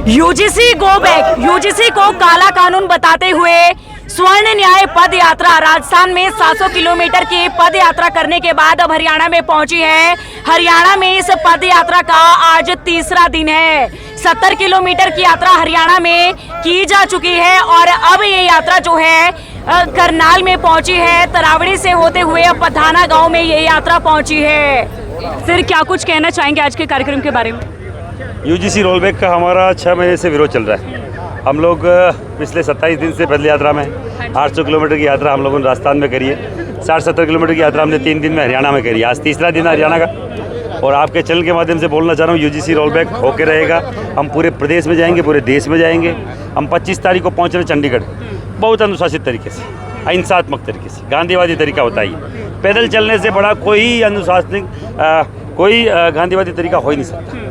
UGC go back. UGC को काला कानून बताते हुए स्वर्ण न्याय पद यात्रा राजस्थान में 700 किलोमीटर की पद यात्रा करने के बाद अब हरियाणा में पहुंची है। हरियाणा में इस पद यात्रा का आज तीसरा दिन है। 70 किलोमीटर की यात्रा हरियाणा में की जा चुकी है और अब ये यात्रा जो है करनाल में पहुंची है। तरावड़ी से होते हुए अब पथाना गांव में ये यात्रा पहुंची है। सर, क्या कुछ कहना चाहेंगे आज के कार्यक्रम के बारे में? यूजीसी रोलबैक का हमारा 6 महीने से विरोध चल रहा है। हम लोग पिछले 27 दिन से पैदल यात्रा में 800 किलोमीटर की यात्रा हम लोगों ने राजस्थान में करी है। 60-70 किलोमीटर की यात्रा हमने 3 दिन में हरियाणा में करी है। आज तीसरा दिन है हरियाणा का और आपके चैनल के माध्यम से बोलना चाह रहा हूँ, यूजीसी रोलबैक होके रहेगा। हम पूरे प्रदेश में जाएंगे, पूरे देश में जाएंगे। हम 25 तारीख को पहुँच रहे हैं चंडीगढ़, बहुत अनुशासित तरीके से, अहिंसात्मक तरीके से, गांधीवादी तरीका होता है। पैदल चलने से बड़ा कोई अनुशासनिक कोई गांधीवादी तरीका हो ही नहीं सकता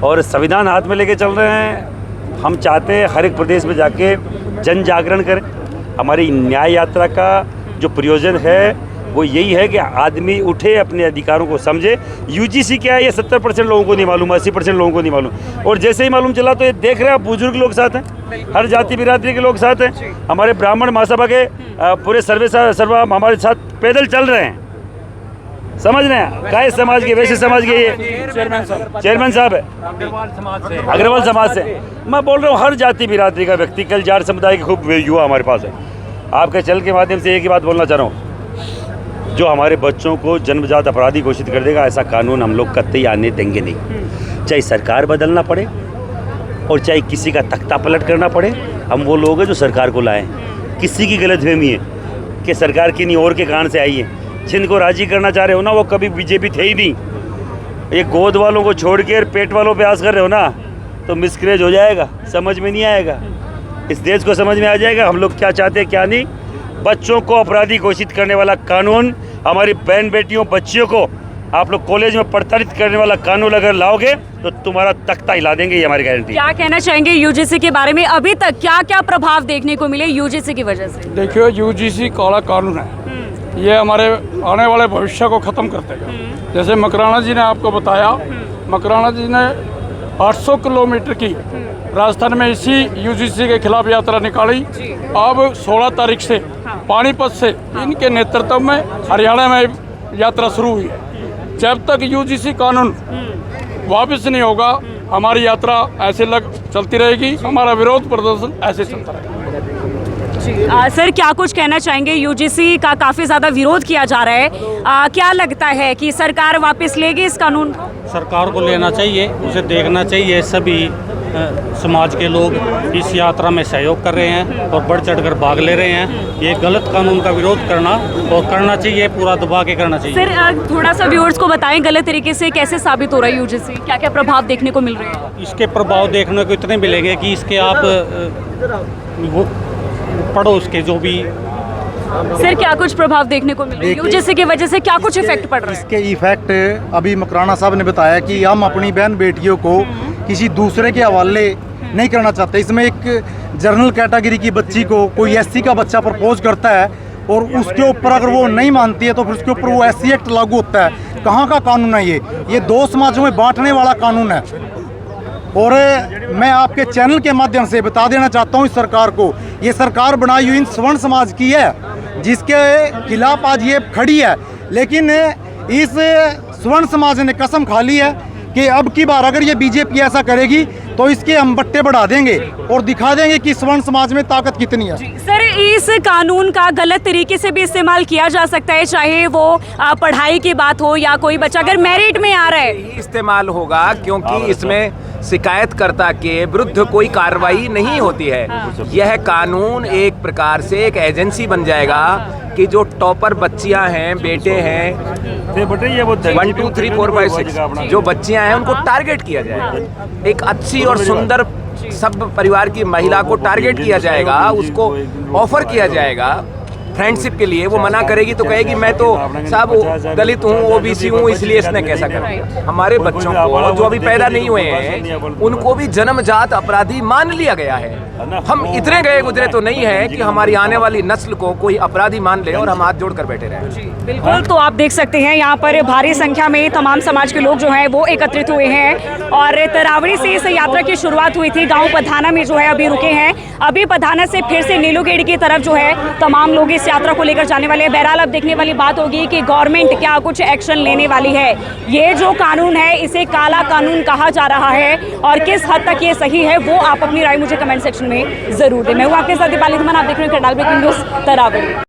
और संविधान हाथ में लेके चल रहे हैं। हम चाहते हैं हर एक प्रदेश में जाके जन जागरण करें। हमारी न्याय यात्रा का जो प्रयोजन है वो यही है कि आदमी उठे, अपने अधिकारों को समझे। यूजीसी क्या है ये 70% लोगों को नहीं मालूम, 80% लोगों को नहीं मालूम और जैसे ही मालूम चला तो ये देख रहे हैं, बुजुर्ग लोग साथ हैं, हर जाति बिरादरी के लोग साथ हैं। हमारे ब्राह्मण महासभा के पूरे सर्वा हमारे साथ पैदल चल रहे हैं। समझ रहे हैं, काय समाज के, वैसे समाज के ये चेयरमैन साहब है अग्रवाल समाज से। मैं बोल रहा हूँ हर जाति बिरादरी का व्यक्ति, कल जाट समुदाय के खूब युवा हमारे पास है। आपके चैनल के माध्यम से एक ही बात बोलना चाह रहा हूँ, जो हमारे बच्चों को जन्मजात अपराधी घोषित कर देगा ऐसा कानून हम लोग कतई आने देंगे नहीं। चाहे सरकार बदलना पड़े और चाहे किसी का तख्ता पलट करना पड़े, हम वो लोग हैं जो सरकार को लाएं। किसी की गलतफहमी है कि सरकार किन्हीं और के कारण से आई है। जिनको राजी करना चाह रहे हो ना, वो कभी बीजेपी थे ही नहीं। ये गोद वालों को छोड़ के पेट वालों पे आस कर रहे हो ना, तो मिसक्रेज हो जाएगा, समझ में नहीं आएगा। इस देश को समझ में आ जाएगा हम लोग क्या चाहते हैं क्या नहीं। बच्चों को अपराधी घोषित करने वाला कानून, हमारी बहन बेटियों बच्चियों को आप लोग कॉलेज में प्रताड़ित करने वाला कानून अगर लाओगे तो तुम्हारा तख्ता हिला देंगे, ये हमारी गारंटी। क्या कहना चाहेंगे यूजीसी के बारे में? अभी तक क्या क्या प्रभाव देखने को मिले यूजीसी की वजह से? देखियो, यूजीसी काला कानून है, ये हमारे आने वाले भविष्य को ख़त्म कर देगा। जैसे मकराना जी ने आपको बताया, मकराना जी ने 800 किलोमीटर की राजस्थान में इसी यूजीसी के खिलाफ यात्रा निकाली। अब 16 तारीख से पानीपत से इनके नेतृत्व में हरियाणा में यात्रा शुरू हुई है। जब तक यूजीसी कानून वापस नहीं होगा हमारी यात्रा ऐसे चलती रहेगी, हमारा विरोध प्रदर्शन ऐसे चलता रहेगा। सर, क्या कुछ कहना चाहेंगे? यूजीसी का काफ़ी ज़्यादा विरोध किया जा रहा है, क्या लगता है कि सरकार वापस लेगी इस कानून को? सरकार को लेना चाहिए, उसे देखना चाहिए। सभी समाज के लोग इस यात्रा में सहयोग कर रहे हैं और बढ़ चढ़कर भाग ले रहे हैं। ये गलत कानून का विरोध करना और करना चाहिए, पूरा दबा के करना चाहिए। सर, थोड़ा सा व्यूअर्स को बताएं, गलत तरीके से कैसे साबित हो रहा है यूजीसी? क्या क्या प्रभाव देखने को मिल रहे हैं? इसके प्रभाव देखने को इतने मिलेंगे कि इसके आप वो पढ़ो उसके जो भी। सर, क्या कुछ प्रभाव देखने को मिल रहे हैं यूजीसी की वजह से? क्या कुछ इफेक्ट पड़ रहा है? इसके इफेक्ट अभी मकराना साहब ने बताया कि हम अपनी बहन बेटियों को किसी दूसरे के हवाले नहीं करना चाहते। इसमें एक जनरल कैटेगरी की बच्ची को कोई एससी का बच्चा प्रपोज करता है और उसके ऊपर अगर वो नहीं मानती है तो फिर उसके ऊपर वो एससी एक्ट लागू होता है। कहाँ का कानून है ये दो समाजों में बांटने वाला कानून है। और मैं आपके चैनल के माध्यम से बता देना चाहता हूँ इस सरकार को, ये सरकार बनाई हुई इन स्वर्ण समाज की है जिसके खिलाफ आज ये खड़ी है। लेकिन इस स्वर्ण समाज ने कसम खा ली है कि अब की बार अगर ये बीजेपी ऐसा करेगी तो इसके हम बट्टे बढ़ा देंगे और दिखा देंगे कि स्वर्ण समाज में ताकत कितनी है। सर, इस कानून का गलत तरीके से भी इस्तेमाल किया जा सकता है, चाहे वो पढ़ाई की बात हो या कोई बच्चा अगर मेरिट में आ रहा है। इस्तेमाल होगा क्योंकि इसमें शिकायतकर्ता के विरुद्ध कोई कार्रवाई नहीं होती है। यह कानून एक प्रकार से एक एजेंसी बन जाएगा कि जो टॉपर बच्चियां हैं, बेटे हैं, 1 2 3 4 5 6 जो बच्चियां हैं उनको टारगेट किया जाएगा। एक अच्छी और सुंदर सब परिवार की महिला को टारगेट किया जाएगा, उसको ऑफर किया जाएगा फ्रेंडशिप के लिए, वो मना करेगी तो कहेगी मैं तो साहब दलित हूँ, ओबीसी हूँ, इसलिए इसने कैसा कर दिया। हमारे बच्चों को जो अभी पैदा नहीं हुए हैं उनको भी जन्मजात अपराधी मान लिया गया है। हम इतने गए गुजरे तो नहीं है कि हमारी आने वाली नस्ल को कोई अपराधी मान ले और हम हाथ जोड़ कर बैठे रहे। बिल्कुल, तो आप देख सकते हैं यहाँ पर भारी संख्या में तमाम समाज के लोग जो हैं वो एकत्रित हुए हैं और तरावड़ी से इस यात्रा की शुरुआत हुई थी। गांव पधाना में जो है अभी रुके हैं, अभी पधाना से फिर से नीलोगेड़ी की तरफ जो है तमाम लोग इस यात्रा को लेकर जाने वाले हैं। बहरहाल अब देखने वाली बात होगी कि गवर्नमेंट क्या कुछ एक्शन लेने वाली है। ये जो कानून है इसे काला कानून कहा जा रहा है और किस हद तक ये सही है वो आप अपनी राय मुझे कमेंट सेक्शन में जरूर दें। मैं हूँ आपके साथ दीपाली धमन, आप देख रहे हैं करनाल ब्रेकिंग न्यूज़ तरावड़ी।